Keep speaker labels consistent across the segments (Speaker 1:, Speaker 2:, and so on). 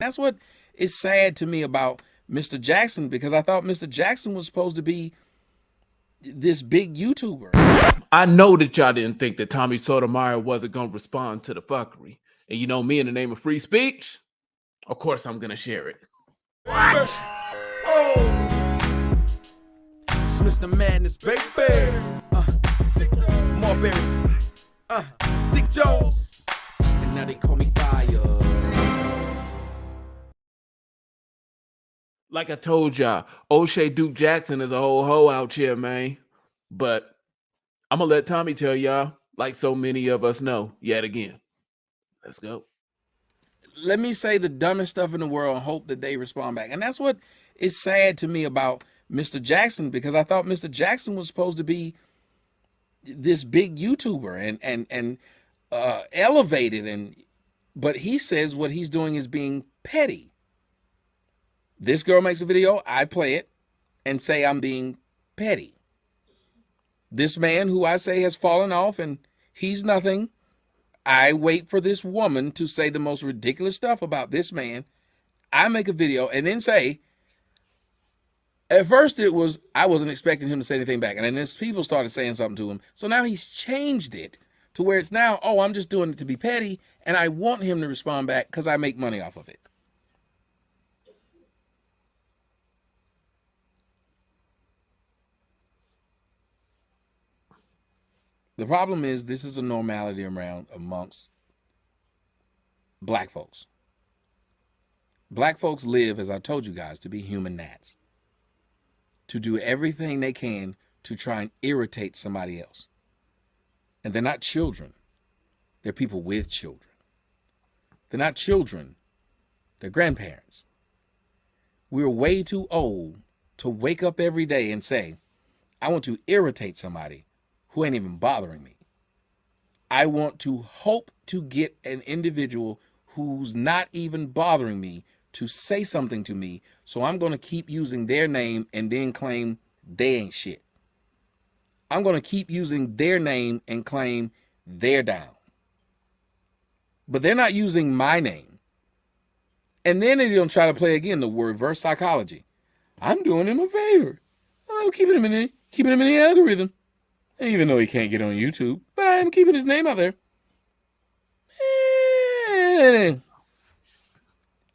Speaker 1: that's what is sad to me about Mr. Jackson, because I thought Mr. Jackson was supposed to be this big YouTuber.
Speaker 2: I know that y'all didn't think that Tommy Sotomayor wasn't going to respond to the fuckery. And you know me, in the name of free speech, of course I'm going to share it.
Speaker 3: What? Oh! It's Mr. Madness, baby. Marbury. Dick Jones. And now they call me Fire.
Speaker 2: Like I told y'all, Oshay Duke Jackson is a whole hoe out here, man. But I'm going to let Tommy tell y'all, like so many of us know, yet again. Let's go.
Speaker 1: Let me say the dumbest stuff in the world and hope that they respond back. And that's what is sad to me about Mr. Jackson, because I thought Mr. Jackson was supposed to be this big YouTuber and elevated, but he says what he's doing is being petty. This girl makes a video, I play it and say I'm being petty. This man who I say has fallen off and he's nothing, I wait for this woman to say the most ridiculous stuff about this man. I make a video and then say, at first I wasn't expecting him to say anything back. And then his people started saying something to him. So now he's changed it to where it's now, oh, I'm just doing it to be petty. And I want him to respond back because I make money off of it. The problem is this is a normality amongst black folks. Black folks live, as I told you guys, to be human gnats, to do everything they can to try and irritate somebody else. And they're not children. They're people with children. They're not children. They're grandparents. We're way too old to wake up every day and say, I want to irritate somebody who ain't even bothering me. I want to hope to get an individual who's not even bothering me to say something to me, so I'm going to keep using their name and then claim they ain't shit. I'm going to keep using their name and claim they're down. But they're not using my name. And then they're going to try to play again the reverse psychology. I'm doing him a favor. I'm keeping him in the algorithm. Even though he can't get on YouTube, but I am keeping his name out there.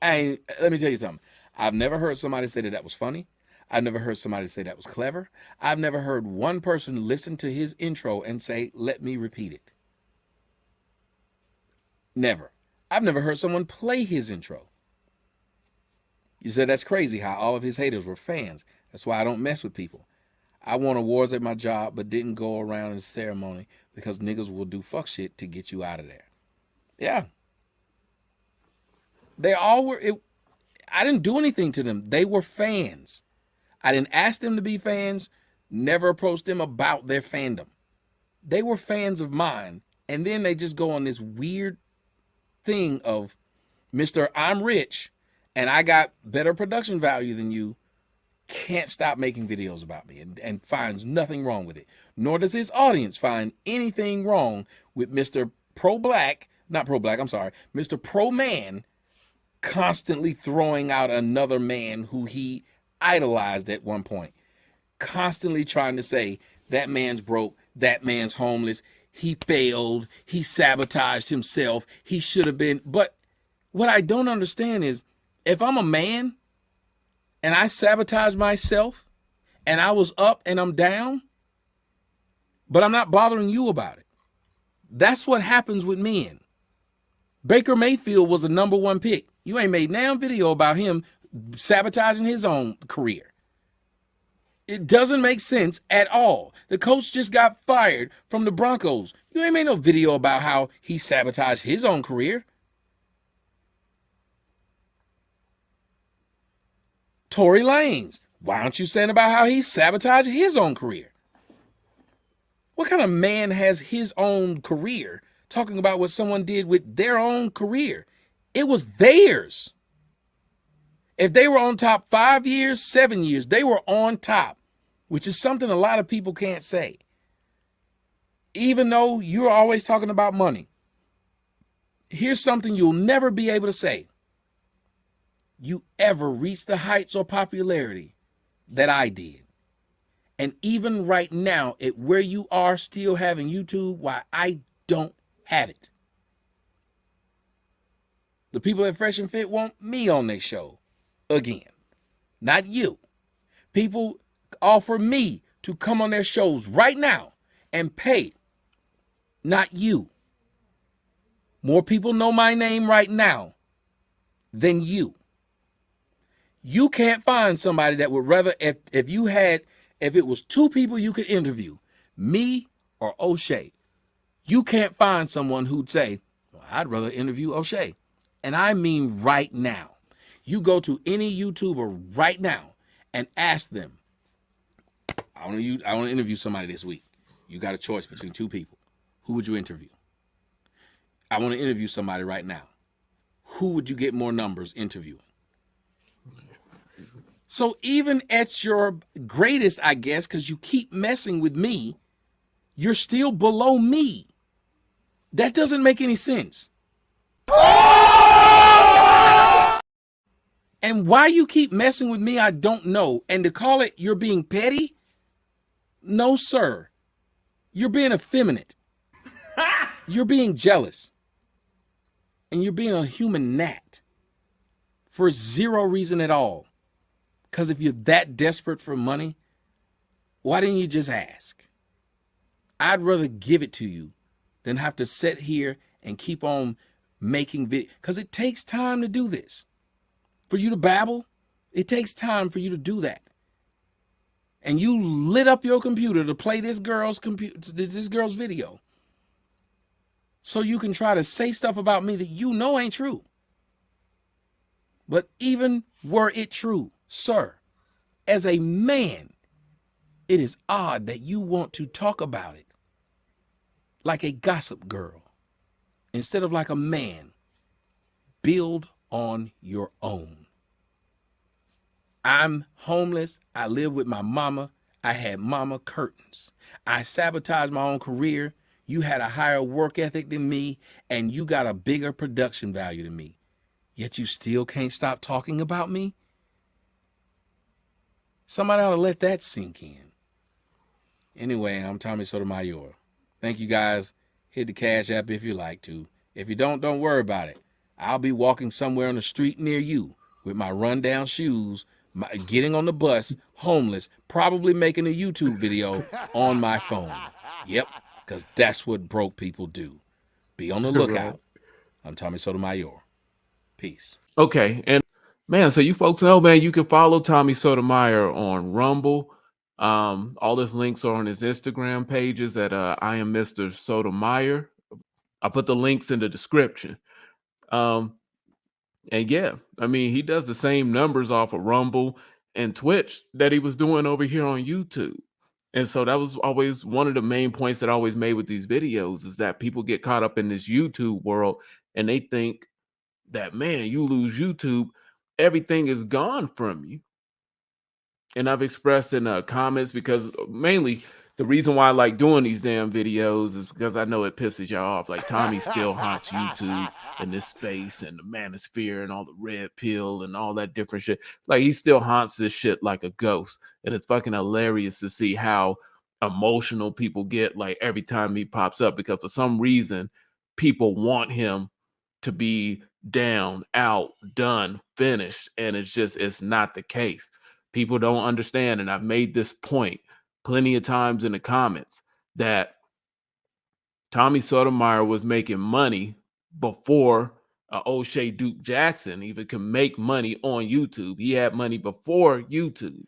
Speaker 1: Let me tell you something. I've never heard somebody say that was funny. I've never heard somebody say that was clever. I've never heard one person listen to his intro and say, let me repeat it. Never. I've never heard someone play his intro. You said that's crazy how all of his haters were fans. That's why I don't mess with people. I won awards at my job, but didn't go around in the ceremony because niggas will do fuck shit to get you out of there. Yeah. They all were. I didn't do anything to them. They were fans. I didn't ask them to be fans, never approached them about their fandom. They were fans of mine. And then they just go on this weird thing of, Mr. I'm rich and I got better production value than you. Can't stop making videos about me and finds nothing wrong with it. Nor does his audience find anything wrong with Mr. Mr. Pro-Man constantly throwing out another man who he idolized at one point. Constantly trying to say, that man's broke, that man's homeless, he failed, he sabotaged himself, he should have been. But what I don't understand is, if I'm a man, and I sabotage myself, and I was up and I'm down, but I'm not bothering you about it. That's what happens with men. Baker Mayfield was the #1 pick. You ain't made now video about him sabotaging his own career. It doesn't make sense at all. The coach just got fired from the Broncos. You ain't made no video about how he sabotaged his own career. Tory Lanez, why aren't you saying about how he sabotaged his own career? What kind of man has his own career talking about what someone did with their own career? It was theirs. If they were on top 5 years, 7 years, they were on top, which is something a lot of people can't say. Even though you're always talking about money, here's something you'll never be able to say. you ever reach the heights or popularity that I did. And even right now, at where you are still having YouTube, why I don't have it. The people at Fresh and Fit want me on their show again, not you. People offer me to come on their shows right now and pay, not you. More people know my name right now than you. You can't find somebody that would rather, if it was two people you could interview, me or Oshay, you can't find someone who'd say, well, I'd rather interview Oshay. And I mean right now. You go to any YouTuber right now and ask them, I want to interview somebody this week. You got a choice between two people. Who would you interview? I want to interview somebody right now. Who would you get more numbers interviewing? So even at your greatest, I guess, because you keep messing with me, you're still below me. That doesn't make any sense. And why you keep messing with me, I don't know. And to call it you're being petty? No, sir. You're being effeminate. You're being jealous. And you're being a human gnat for zero reason at all. Because if you're that desperate for money, why didn't you just ask? I'd rather give it to you than have to sit here and keep on making videos. Because it takes time to do this. For you to babble, it takes time for you to do that. And you lit up your computer to play this girl's video. So you can try to say stuff about me that you know ain't true. But even were it true, sir, as a man, it is odd that you want to talk about it like a gossip girl instead of like a man. Build on your own. I'm homeless. I live with my mama. I had mama curtains. I sabotaged my own career. You had a higher work ethic than me, and you got a bigger production value than me. Yet you still can't stop talking about me? Somebody ought to let that sink in. Anyway, I'm Tommy Sotomayor. Thank you guys. Hit the Cash App if you like to. If you don't worry about it. I'll be walking somewhere on the street near you with my rundown shoes, getting on the bus, homeless, probably making a YouTube video on my phone. Yep, because that's what broke people do. Be on the lookout. I'm Tommy Sotomayor. Peace.
Speaker 2: Okay, and man, so you folks know, man, you can follow Tommy Sotomayor on Rumble. All his links are on his Instagram pages at I am Mr. Sotomayor. I'll put the links in the description. And yeah, I mean, he does the same numbers off of Rumble and Twitch that he was doing over here on YouTube. And so that was always one of the main points that I always made with these videos is that people get caught up in this YouTube world and they think that, man, you lose YouTube, everything is gone from you. And I've expressed in comments because mainly the reason why I like doing these damn videos is because I know it pisses y'all off. Like Tommy still haunts YouTube and this space and the manosphere and all the red pill and all that different shit. Like he still haunts this shit like a ghost. And it's fucking hilarious to see how emotional people get like every time he pops up, because for some reason people want him to be down, out, done, finished. And it's not the case. People don't understand. And I've made this point plenty of times in the comments that Tommy Sotomayor was making money before Oshay Duke Jackson even could make money on YouTube. He had money before YouTube.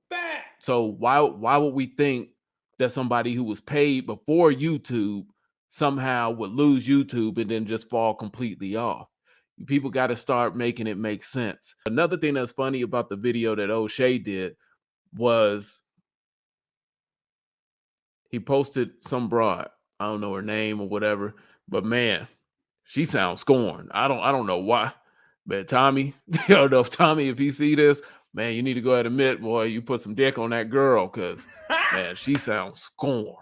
Speaker 3: Facts.
Speaker 2: So why would we think that somebody who was paid before YouTube somehow would lose YouTube and then just fall completely off? People got to start making it make sense. Another thing that's funny about the video that Oshay did was he posted some broad. I don't know her name or whatever, but man, she sounds scorned. I don't know why. But Tommy, I don't know if Tommy, if he see this, man, you need to go ahead and admit, boy, you put some dick on that girl, because man, she sounds scorned.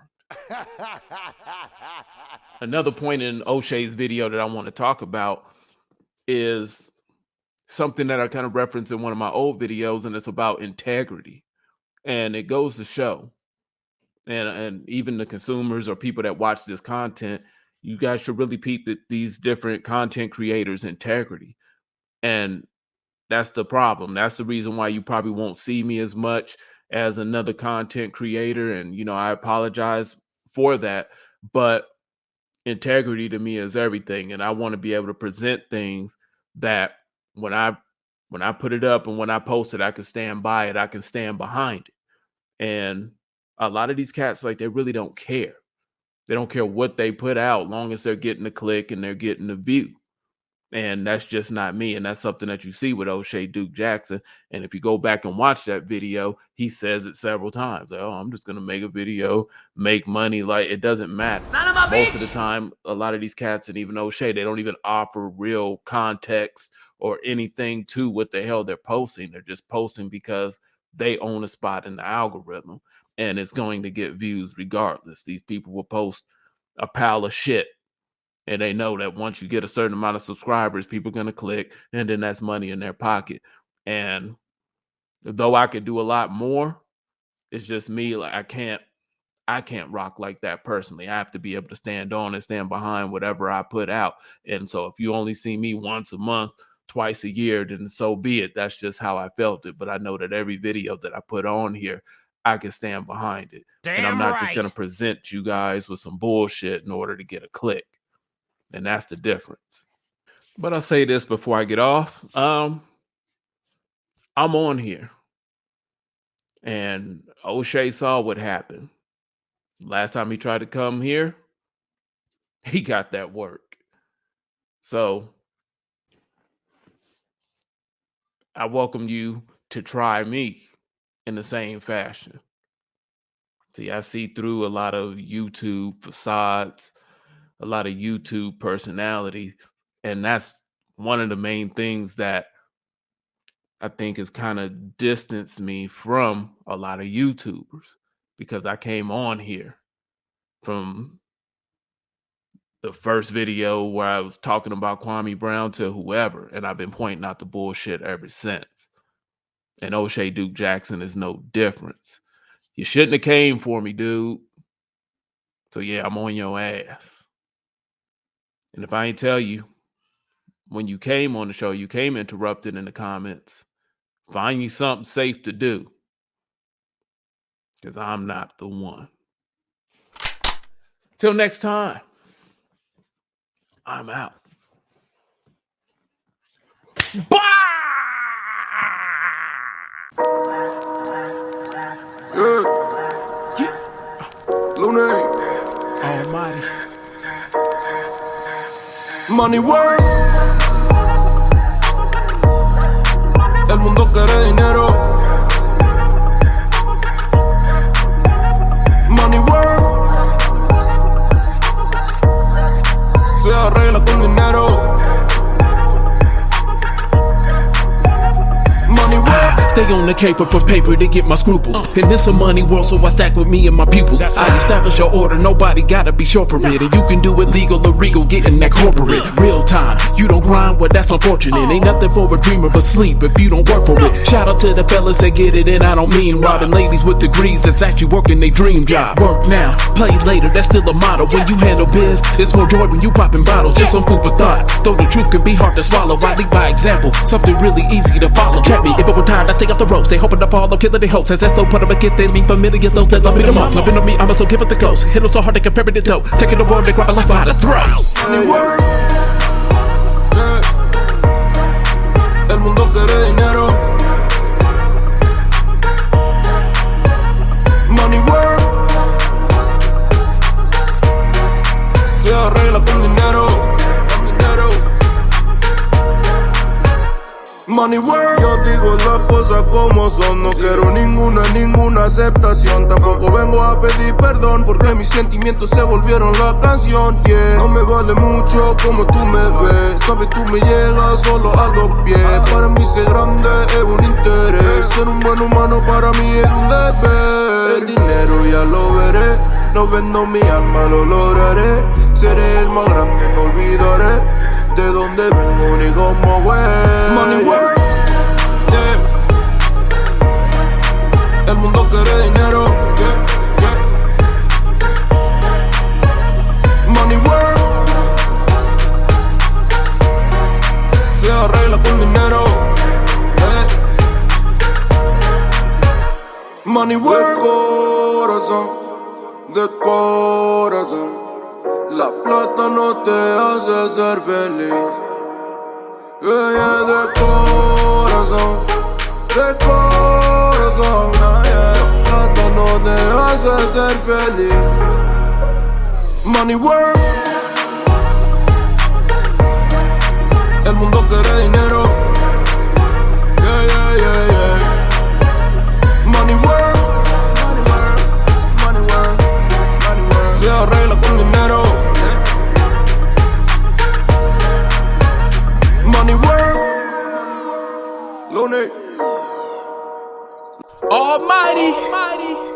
Speaker 2: Another point in Oshay's video that I want to talk about is something that I kind of referenced in one of my old videos, and it's about integrity. And it goes to show, and even the consumers or people that watch this content, you guys should really peep these different content creators' integrity. And that's the problem. That's the reason why you probably won't see me as much as another content creator. And, you know, I apologize for that. But integrity to me is everything. And I want to be able to present things that when I put it up and when I post it, I can stand by it. I can stand behind it. And a lot of these cats, like, they really don't care. They don't care what they put out, long as they're getting a click and they're getting a view. And that's just not me. And that's something that you see with Oshay Duke Jackson. And if you go back and watch that video, he says it several times. Like, oh, I'm just going to make a video, make money. Like, it doesn't matter. Most of the time, a lot of these cats and even Oshay, they don't even offer real context or anything to what the hell they're posting. They're just posting because they own a spot in the algorithm. And it's going to get views regardless. These people will post a pile of shit. And they know that once you get a certain amount of subscribers, people are going to click, and then that's money in their pocket. And though I could do a lot more, it's just me. Like, I can't rock like that personally. I have to be able to stand on and stand behind whatever I put out. And so if you only see me once a month, twice a year, then so be it. That's just how I felt it. But I know that every video that I put on here, I can stand behind it. And I'm not just going to present you guys with some bullshit in order to get a click. And that's the difference. But I'll say this before I get off. I'm on here. And Oshay saw what happened. Last time he tried to come here, he got that work. So I welcome you to try me in the same fashion. See, I see through a lot of YouTube facades, a lot of YouTube personality. And that's one of the main things that I think has kind of distanced me from a lot of YouTubers, because I came on here from the first video where I was talking about Kwame Brown to whoever, and I've been pointing out the bullshit ever since. And Oshay Duke Jackson is no difference. You shouldn't have came for me, dude. So yeah, I'm on your ass. And if I ain't tell you, when you came on the show, you came interrupted in the comments. Find you something safe to do, because I'm not the one. Till next time, I'm out. Bye! Almighty.
Speaker 3: Money work. El mundo quiere dinero. Money work. Se arregla con dinero. Money work.
Speaker 4: Stay on the caper for paper to get my scruples. And it's a money world, so I stack with me and my pupils. I establish your order, nobody gotta be short for it. And you can do it legal or regal, getting that corporate. Real time, you don't grind, well that's unfortunate. Ain't nothing for a dreamer but sleep if you don't work for it. Shout out to the fellas that get it, and I don't mean robbing ladies with degrees that's actually working their dream job. Work now, play later, that's still a motto. When you handle biz, it's more joy when you popping bottles. Just some food for thought, though the truth can be hard to swallow. I lead by example, something really easy to follow. Check me, if I were tired, I take off the ropes. They hoping to fall up, killing their hopes. As that's no part of a kid, they mean familiar, those that love me the most. Loving on me, I'ma so give it the ghost. Hit them so hard they compare it to dope. Taking the world, they grab a life by the throat.
Speaker 3: Money work. El mundo quiere dinero. Money work. Se arregla con dinero. Money work. Yo digo las cosas como son. No quiero ninguna aceptación. Tampoco vengo a pedir perdón, porque mis sentimientos se volvieron la canción, yeah. No me vale mucho como tú me ves. Sabes, tú me llegas solo a los pies. Para mí ser grande es un interés. Ser un buen humano para mí es un deber. El dinero ya lo veré. No vendo mi alma, lo lograré. Seré el más grande, no olvidaré. de dónde vengo ni cómo voy. Money work, yeah. El mundo quiere dinero, yeah, yeah. Money work, se arregla con dinero, yeah. Money work, de corazón. La plata no te hace ser feliz. Yeah, de corazón, yeah. La plata no te hace ser feliz. Money work, el mundo quiere dinero. Yeah, yeah, yeah, yeah. Money work, se arregla con dinero. Money work, Looney.
Speaker 4: Almighty.